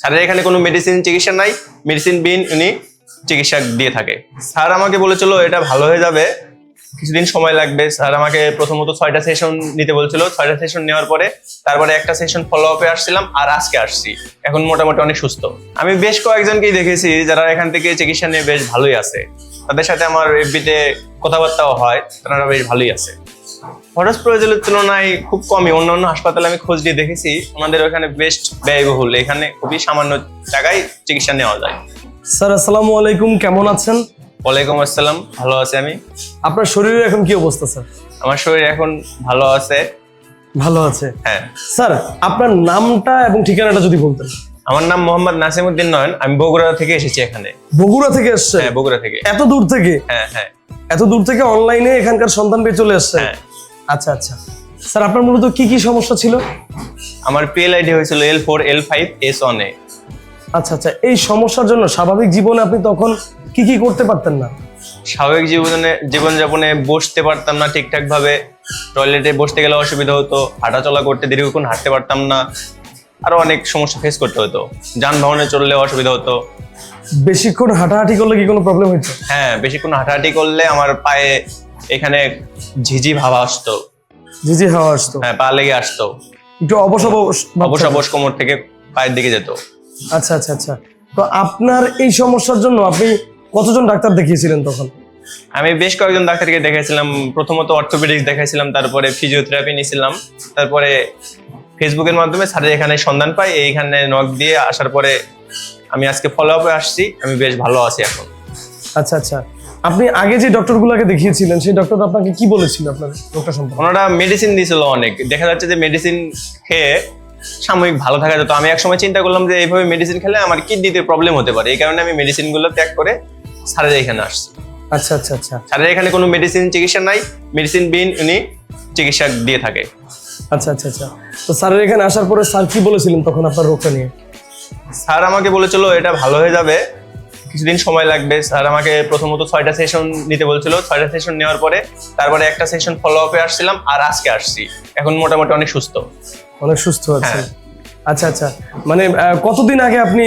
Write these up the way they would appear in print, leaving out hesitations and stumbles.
স্যারের এখানে কোনো মেডিসিন চিকিৎসা নাই, মেডিসিন বিন উনি চিকিৎসা দিয়ে থাকে। স্যার আমাকে বলেছিল এটা ভালো হয়ে যাবে, কিছুদিন সময় লাগবে। স্যার আমাকে প্রথমত 6টা সেশন নিতে বলছিল। 6টা সেশন নেওয়ার পরে তারপরে একটা সেশন ফলো আপে আসছিলাম, আর আজকে আসছি। এখন মোটামুটি অনেক সুস্থ। আমি বেশ কয়েকজনকেই দেখেছি যারা এখান থেকে চিকিৎসা নিয়ে বেশ ভালোই আছে। তাদের সাথে আমার এফবিতে কথাবার্তাও হয়, তারা বেশ ভালোই আছে। খরচ প্রয়োজনের তুলনায় খুব কমই। অন্যান্য হাসপাতালে আমি খোঁজ দিয়ে দেখেছি আমাদের ওখানে বেস্ট ব্যয়বহুল, এখানে খুবই সামান্য টাকায় চিকিৎসা নেওয়া যায়। স্যার আসসালামু আলাইকুম, কেমন আছেন? ওয়ালাইকুম আসসালাম, ভালো আছি আমি। আপনার শরীরের এখন কি অবস্থা স্যার? আমার শরীর এখন ভালো আছে। ভালো আছে? হ্যাঁ। স্যার আপনার নামটা এবং ঠিকানাটা যদি বলতেন। আমার নাম মোহাম্মদ নাসিমউদ্দিন নয়ন, আমি বগুড়া থেকে এসেছি এখানে। বগুড়া থেকে এসেছেন? হ্যাঁ, বগুড়া থেকে। এত দূর থেকে? হ্যাঁ হ্যাঁ। এত দূর থেকে অনলাইনে এখানকার সন্ধান পেয়ে চলে আসছেন? হ্যাঁ। আচ্ছা আচ্ছা। স্যার আপনার মূলত কি কি সমস্যা ছিল? আমার পিএলআইডি হয়েছিল L4L5S1A। আচ্ছা আচ্ছা, এই সমস্যার জন্য স্বাভাবিক জীবনে আপনি তখন কি কি করতে পারতেন না? স্বাভাবিক জীবনযাপনে বসতে পারতাম না ঠিকঠাক ভাবে, টয়লেটে বসতে গেলে অসুবিধা হতো, হাঁটাচলা করতে দীর্ঘক্ষণ হাঁটতে পারতাম না, আরো অনেক সমস্যা ফেস করতে হতো। যানবাহনে চললে অসুবিধা হতো। বেশিক্ষণ হাঁটাহাঁটি করলে কি কোনো প্রবলেম হতো? হ্যাঁ, বেশিক্ষণ হাঁটাহাঁটি করলে আমার পায়ে এখানে ঝিঝি ভাব আসতো। ঝিঝি হাওয়া আসতো? হ্যাঁ, পা লেগে আসতো। একটু অবশ অবশ কোমর থেকে পায়ের দিকে যেত। আচ্ছা আচ্ছা আচ্ছা। তো আপনার এই সমস্যার জন্য আপনি কতজন ডাক্তার দেখিয়েছিলেন তখন? আমি বেশ কয়েকজন ডাক্তারকে দেখাইছিলাম। প্রথমত অর্থোপেডিক্স দেখাইছিলাম, তারপরে ফিজিওথেরাপি নিয়েছিলাম, তারপরে ফেসবুকের মাধ্যমে স্যারের এখানে সন্ধান পাই, এইখানে নক দিয়ে আসার পরে আমি আজকে ফলো আপে আসছি। আমি বেশ ভালো আছি এখন। আচ্ছা আচ্ছা। আপনি আগে যে ডক্টরগুলোকে দেখিয়েছিলেন সেই ডক্টর আপনাকে কি বলেছিল আপনার রোগটা সম্পর্কে? ওনারা মেডিসিন দিয়েছিল অনেক। দেখা যাচ্ছে যে মেডিসিন খেয়ে সাময়িক ভালো থাকা যেত। আমি একসময় চিন্তা করলাম যে এইভাবে মেডিসিন খেলে আমার কিডনিতে প্রবলেম হতে পারে, এই কারণে আমি মেডিসিনগুলো ত্যাগ করে স্যারের এখানে আসছি। আচ্ছা আচ্ছা আচ্ছা। স্যারের এখানে কোনো মেডিসিন চিকিৎসা নাই, মেডিসিন বিন উনি চিকিৎসা দিয়ে থাকে। আচ্ছা আচ্ছা আচ্ছা। তো স্যারের এখানে আসার পরে স্যার কি বলেছিলেন তখন আপনার রোগটা নিয়ে? স্যার আমাকে বলেছিল এটা ভালো হয়ে যাবে, কিছুদিন সময় লাগবে। স্যার আমাকে প্রথমত 6টা সেশন নিতে বলছিল। 6টা সেশন নেওয়ার পরে তারপরে একটা সেশন ফলো আপে আসছিলাম, আর আজকে আসছি। এখন মোটামুটি অনেক সুস্থ। অনেক সুস্থ আছেন? হ্যাঁ। আচ্ছা আচ্ছা। মানে কতদিন আগে আপনি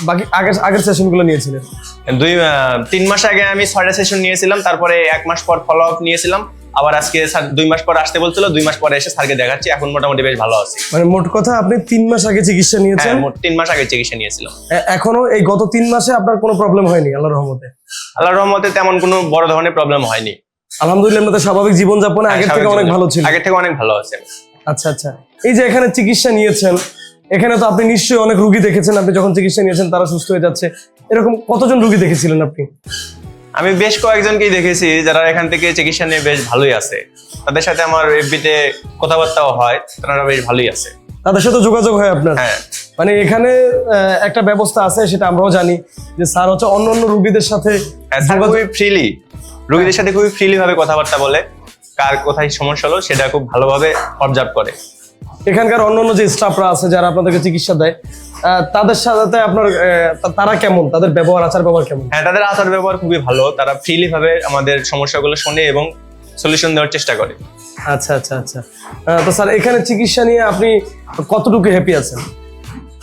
বাকি আগের সেশনগুলো নিয়েছিলেন? 3 মাস আগে আমি 6টা সেশন নিয়েছিলাম, তারপরে 1 মাস পর ফলো আপ নিয়েছিলাম। আবার আজকে স্যার 2 মাস পর আসতে বলছিল, 2 মাস পরে এসে স্যারকে দেখাচ্ছি। এখন মোটামুটি বেশ ভালো আছি। মানে মোট কথা আপনি 3 মাস আগে চিকিৎসা নিয়েছেন? হ্যাঁ, মোট 3 মাস আগে চিকিৎসা নিয়েছিলাম। এখনো এই গত 3 মাসে আপনার কোনো প্রবলেম হয়নি আল্লাহর রহমতে? আল্লাহর রহমতে তেমন কোনো বড় ধরনের প্রবলেম হয়নি। আলহামদুলিল্লাহ। আপনাদের স্বাভাবিক জীবনযাপনে আগের থেকে অনেক ভালো ছিল? আগের থেকে অনেক ভালো আছে। আচ্ছা আচ্ছা। এই যে এখানে চিকিৎসা নিয়েছেন, এখানে তো আপনি নিশ্চয়ই অনেক রোগী দেখেছেন। আপনি যখন চিকিৎসা নিয়েছেন তারা সুস্থ হয়ে যাচ্ছে, এরকম কতজন রোগী দেখেছিলেন আপনি? আমি বেশ কয়েকজনকেই দেখেছি যারা এখান থেকে চিকিৎসা নিয়ে বেশ ভালোই আছে। তাদের সাথে আমার এফবিতে কথাবার্তাও হয়, তারা বেশ ভালোই আছে। তাদের সাথে যোগাযোগ হয় আপনার? হ্যাঁ। মানে এখানে একটা ব্যবস্থা আছে, সেটা আমরাও জানি যে স্যার হচ্ছে অন্য রোগীদের সাথে খুবই ফ্রিলি, রোগীদের সাথে খুবই ফ্রিলি ভাবে কথাবার্তা বলে। কার কোথায় সমস্যা হলো সেটা খুব ভালোভাবে অবজার্ভ করে। এখানকার অন্য যে স্টাফরা আছে যারা আপনাদেরকে চিকিৎসা দেয়, তাদের সাথে আপনার তারা কেমন? তাদের আচার ব্যবহার কেমন? হ্যাঁ, তাদের আচার ব্যবহার খুবই ভালো। তারা ফ্রিলি ভাবে আমাদের সমস্যাগুলো শোনে এবং সলিউশন দেওয়ার চেষ্টা করে। আচ্ছা আচ্ছা আচ্ছা। তো স্যার এখানে চিকিৎসা নিয়ে আপনি কতটুকু হ্যাপি আছেন?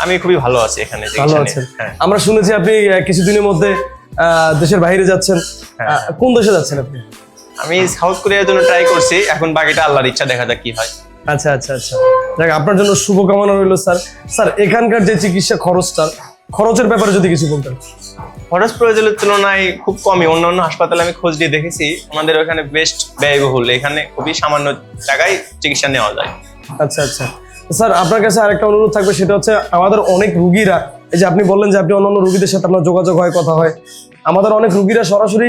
আমি খুবই ভালো আছি এখানে ভালো চিকিৎসা আছেন? নিয়ে। হ্যাঁ। আমরা শুনেছি আপনি কিছুদিনের মধ্যে দেশের বাইরে যাচ্ছেন। হ্যাঁ। কোন দেশে যাচ্ছেন আপনি? আমি সাউথ কোরিয়ার জন্য ট্রাই করছি, এখন বাকিটা আল্লাহর ইচ্ছা, দেখা যাক কি হয়। আচ্ছা আচ্ছা আচ্ছা। দেখ, আপনার জন্য শুভকামনা রইল স্যার। স্যার এখানকার যে চিকিৎসা খরচের ব্যাপারে যদি কিছু বলতেন। খরচ প্রয়োজনের তুলনায় খুব কমই। অন্যান্য হাসপাতালে আমি খোঁজ দিয়ে দেখেছি আমাদের ওখানে বেস্ট ব্যয়বহুল, এখানে খুবই সামান্য টাকায় চিকিৎসা নেওয়া যায়। আচ্ছা আচ্ছা। স্যার আপনার কাছে আরেকটা অনুরোধ থাকবে, সেটা হচ্ছে আমাদের অনেক রুগীরা, এই যে আপনি বললেন যে আপনি অন্যান্য রুগীদের সাথে আপনার যোগাযোগ হয়, কথা হয়, আমাদের অনেক রুগীরা সরাসরি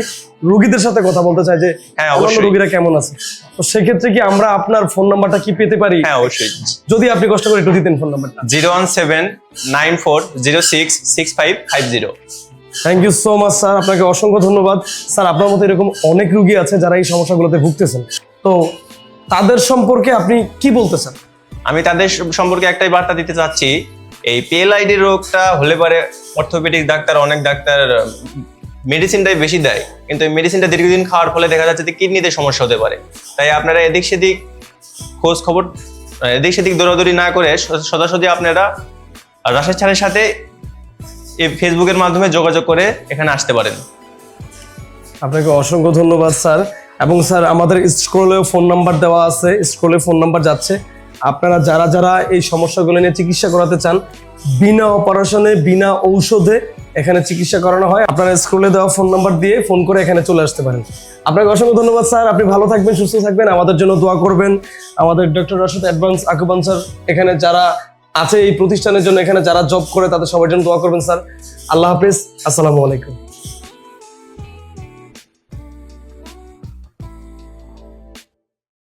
রুগীদের সাথে কথা বলতে চায় যে হ্যাঁ, অন্যান্য অবশ্যই। রুগীরা কেমন আছে। তো সেক্ষেত্রে কি আমরা আপনার ফোন নাম্বারটা কি পেতে পারি? হ্যাঁ, অবশ্যই। যদি আপনি কষ্ট করে একটু দিতেন ফোন নাম্বারটা। 01794066550। Thank you so much sir, আপনাকে অসংখ্য ধন্যবাদ। স্যার আপনার মতো এরকম অনেক রুগী আছে যারা এই সমস্যাগুলোতে ভুগতেছেন, তো তাদের সম্পর্কে আপনি কি বলতে চান? আমি তাদের সম্পর্কে একটাই বার্তা দিতে চাচ্ছি, এই পিএলআইডি রোগটা হলে পরে অর্থোপেডিক ডাক্তার, অনেক ডাক্তার মেডিসিনটাই বেশি দেয়, কিন্তু এই মেডিসিনটা দীর্ঘদিন খাওয়ার ফলে দেখা যাচ্ছে যে কিডনিতে সমস্যা হতে পারে। তাই আপনারা এদিক সেদিক খোঁজ খবর, এদিক সেদিক দৌড়াদৌড়ি না করে সোজাসুজি আপনারা আর রাশেদ স্যারের সাথে এই ফেসবুকের মাধ্যমে যোগাযোগ করে এখানে আসতে পারেন। আপনাকে অসংখ্য ধন্যবাদ স্যার। এবং স্যার আমাদের স্ক্রলে ফোন নাম্বার দেওয়া আছে, স্ক্রলে ফোন নাম্বার যাচ্ছে। আপনারা যারা যারা এই সমস্যাগুলো নিয়ে চিকিৎসা করাতে চান, বিনা অপারেশনে বিনা ঔষধে এখানে চিকিৎসা করানো হয়। আপনারা স্ক্রলে দেওয়া ফোন নাম্বার দিয়ে ফোন করে এখানে চলে আসতে পারেন। আপনাকে অসংখ্য ধন্যবাদ স্যার। আপনি ভালো থাকবেন, সুস্থ থাকবেন, আমাদের জন্য দোয়া করবেন। আমাদের ডক্টর রাশেদ অ্যাডভান্স আকুপাঞ্চার এখানে যারা আছে এই প্রতিষ্ঠানের জন্য, এখানে যারা জব করে তাদের সবার জন্য দোয়া করবেন স্যার। আল্লাহ হাফেজ, আসসালামু আলাইকুম।